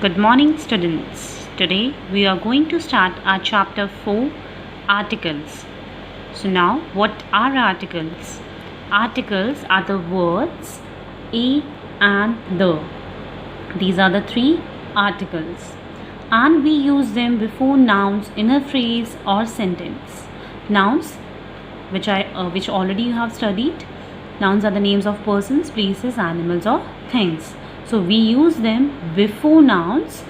Good morning, students. Today we are going to start our chapter 4 articles. So, now what are articles? Articles are the words a and the. These are the three articles, and we use them before nouns in a phrase or sentence. Nouns, which already you have studied. Nouns are the names of persons, places, animals, or things. So we use them before nouns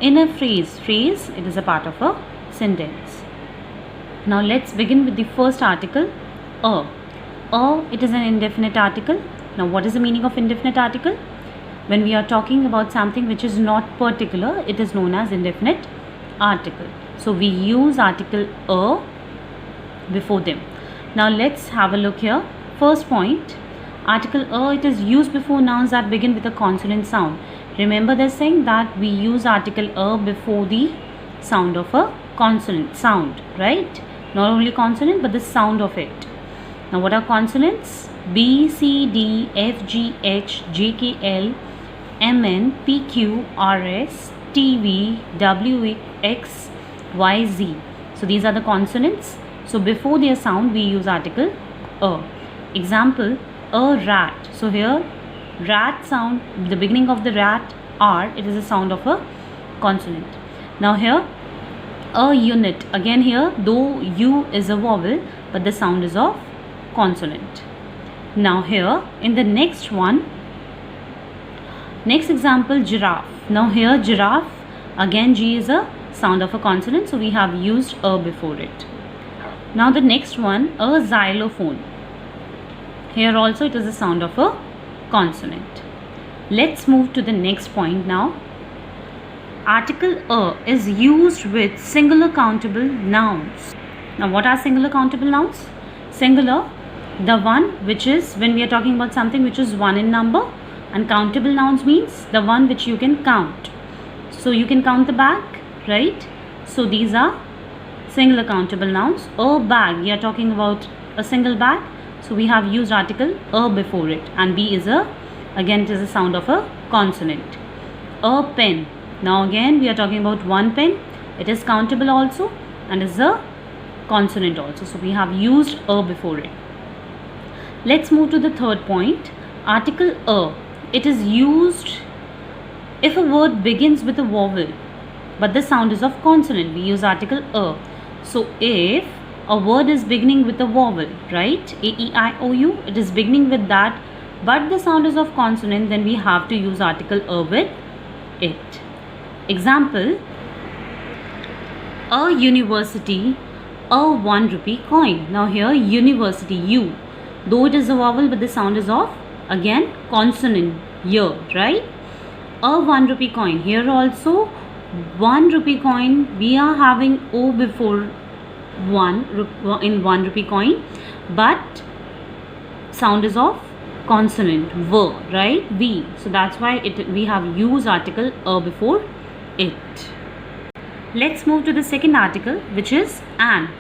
in a phrase. Phrase, it is a part of a sentence. Now let's begin with the first article, a. A, it is an indefinite article. Now what is the meaning of indefinite article? When we are talking about something which is not particular, it is known as indefinite article. So we use article a before them. Now let's have a look here. First point, article a, it is used before nouns that begin with a consonant sound. Remember this thing, that we use article a before the sound of a consonant sound, right? Not only consonant but the sound of it. Now what are consonants? B, C, D, F, G, H, J, K, L, M, N, P, Q, R, S, T, V, W, X, Y, Z. So these are the consonants. So before their sound we use article a. Example, a rat. So here rat sound, the beginning of the rat, R, it is a sound of a consonant. Now here a unit. Again here, though U is a vowel but the sound is of consonant. Now here in the next one, next example, giraffe. Now here giraffe, again G is a sound of a consonant, so we have used a before it. Now the next one, a xylophone. Here also it is a sound of a consonant. Let's move to the next point now. Article a is used with singular countable nouns. Now what are singular countable nouns? Singular, the one which is, when we are talking about something which is one in number, and countable nouns means the one which you can count. So you can count the bag, right? So these are singular countable nouns. A bag, we are talking about a single bag. So we have used article a before it, and B is a, again it is a sound of a consonant. A pen. Now again we are talking about one pen. It is countable also and is a consonant also. So we have used a before it. Let's move to the third point. Article a. It is used if a word begins with a vowel but the sound is of consonant. We use article a. So if a word is beginning with a vowel, right? A, E, I, O, U. It is beginning with that, but the sound is of consonant, then we have to use article a with it. Example, a university, a 1 rupee coin. Now here university, U. Though it is a vowel, but the sound is of, again, consonant, year, right? A 1 rupee coin. Here also 1 rupee coin, we are having O before in 1 rupee coin, but sound is of consonant, V, right? V. So that's why we have used article a before it. Let's move to the second article, which is an.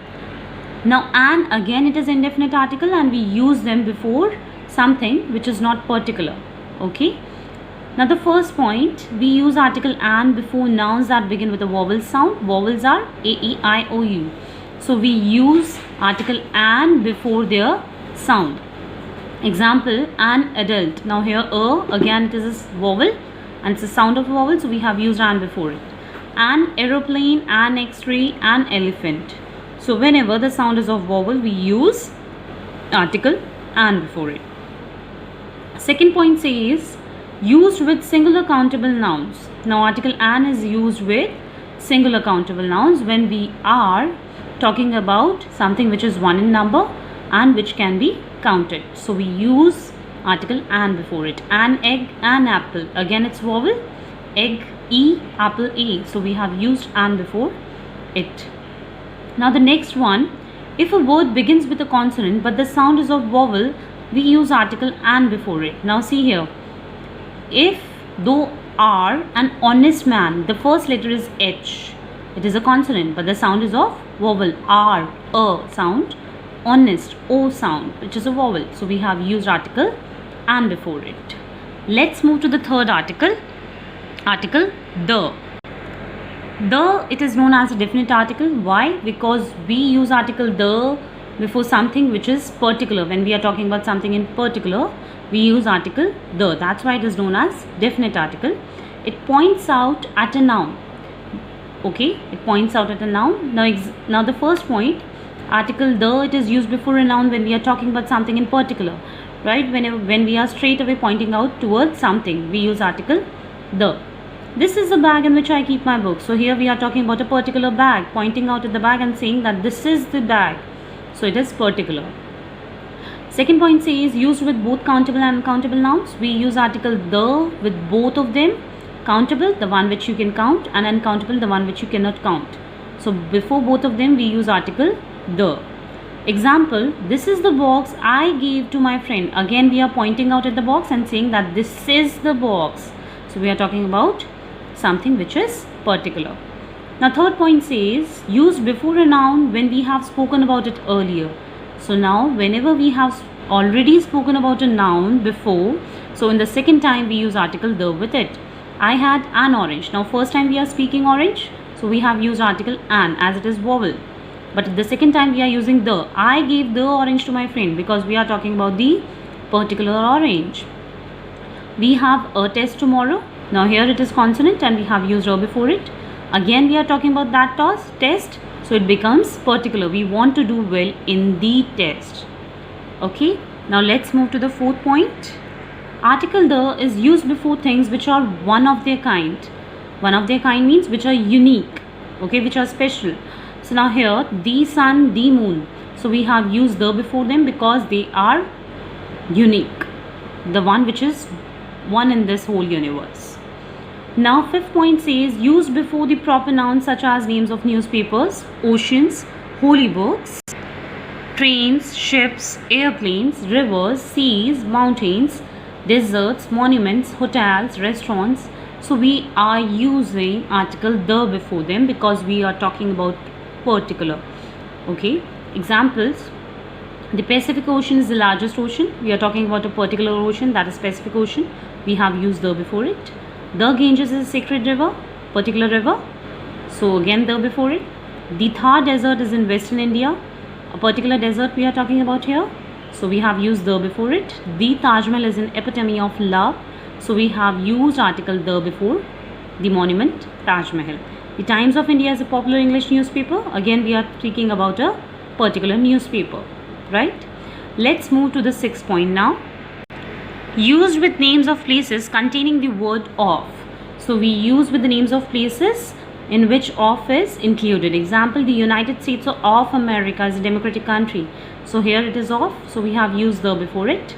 Now an, again it is indefinite article and we use them before something which is not particular. Okay. Now the first point, we use article an before nouns that begin with a vowel sound. Vowels are A, E, I, O, U. So we use article an before their sound. Example, an adult. Now here a, again it is a vowel and it's a sound of a vowel, so we have used an before it. An aeroplane, an x-ray, an elephant. So whenever the sound is of vowel, we use article an before it. Second point says, used with singular countable nouns. Now article an is used with singular countable nouns when we are talking about something which is one in number and which can be counted. So we use article an before it. An egg, an apple. Again it's vowel. Egg, E, apple, A. So we have used an before it. Now the next one, if a word begins with a consonant but the sound is of vowel, we use article an before it. Now see here, if though are an honest man, the first letter is H. It is a consonant but the sound is of vowel, R, A sound, honest, O sound, which is a vowel. So we have used article and before it. Let's move to the third article. Article the. The, it is known as a definite article. Why? Because we use article the before something which is particular. When we are talking about something in particular, we use article the. That's why it is known as definite article. It points out at a noun. Okay, it points out at a noun. Now the first point, article the, it is used before a noun when we are talking about something in particular, right? When we are straight away pointing out towards something, we use article the. This is the bag in which I keep my books. So here we are talking about a particular bag, pointing out at the bag and saying that this is the bag. So it is particular. Second point says used with both countable and uncountable nouns. We use article the with both of them. Countable, the one which you can count, and uncountable, the one which you cannot count. So before both of them, we use article the. Example, this is the box I gave to my friend. Again, we are pointing out at the box and saying that this is the box. So we are talking about something which is particular. Now third point says used before a noun when we have spoken about it earlier. So now whenever we have already spoken about a noun before, so in the second time we use article the with it. I had an orange. Now first time we are speaking orange, so we have used article an as it is vowel. But the second time we are using the. I gave the orange to my friend because we are talking about the particular orange. We have a test tomorrow. Now here it is consonant and we have used a before it. Again we are talking about that test. So it becomes particular. We want to do well in the test. Okay. Now let's move to the fourth point. Article the is used before things which are one of their kind. One of their kind means which are unique. Okay. Which are special. So now here the sun, the moon. So we have used the before them because they are unique. The one which is one in this whole universe. Now fifth point says used before the proper nouns such as names of newspapers, oceans, holy books, trains, ships, airplanes, rivers, seas, mountains, deserts, monuments, hotels, restaurants. So we are using article the before them because we are talking about particular. Okay. Examples. The Pacific Ocean is the largest ocean. We are talking about a particular ocean, that is Pacific Ocean. We have used the before it. The Ganges is a sacred river, particular river. So again the before it. The Thar desert is in Western India, a particular desert we are talking about here. So we have used the before it. The Taj Mahal is an epitome of love. So we have used article the before the monument Taj Mahal. The Times of India is a popular English newspaper. Again we are speaking about a particular newspaper, right? Let's move to the sixth point now. Used with names of places containing the word of. So we use with the names of places in which of is included. Example, the United States of America is a democratic country. So here it is of. So we have used the before it.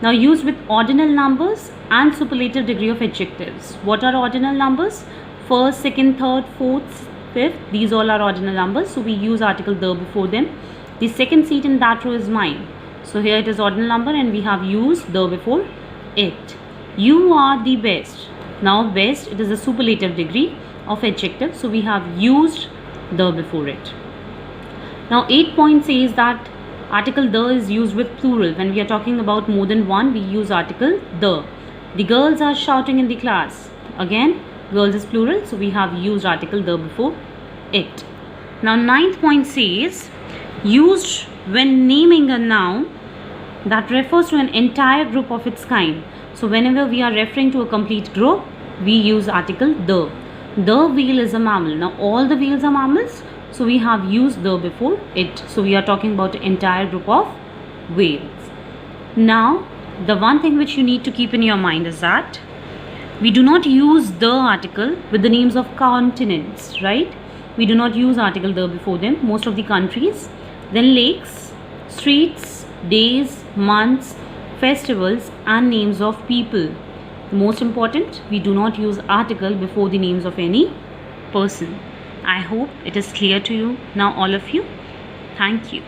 Now used with ordinal numbers and superlative degree of adjectives. What are ordinal numbers? First, second, third, fourth, fifth. These all are ordinal numbers. So we use article the before them. The second seat in that row is mine. So here it is ordinal number and we have used the before it. You are the best. Now best, it is a superlative degree of adjective. So we have used the before it. Now 8 point says that article the is used with plural. When we are talking about more than one, we use article the. The girls are shouting in the class. Again, girls is plural. So we have used article the before it. Now 9th point says used when naming a noun that refers to an entire group of its kind. So whenever we are referring to a complete group, we use article the. The wheel is a mammal. Now all the wheels are mammals. So we have used the before it. So we are talking about an entire group of whales. Now the one thing which you need to keep in your mind is that we do not use the article with the names of continents, right? We do not use article the before them. Most of the countries. Then lakes, streets, days, months, festivals and names of people. The most important, we do not use article before the names of any person. I hope it is clear to you now, all of you. Thank you.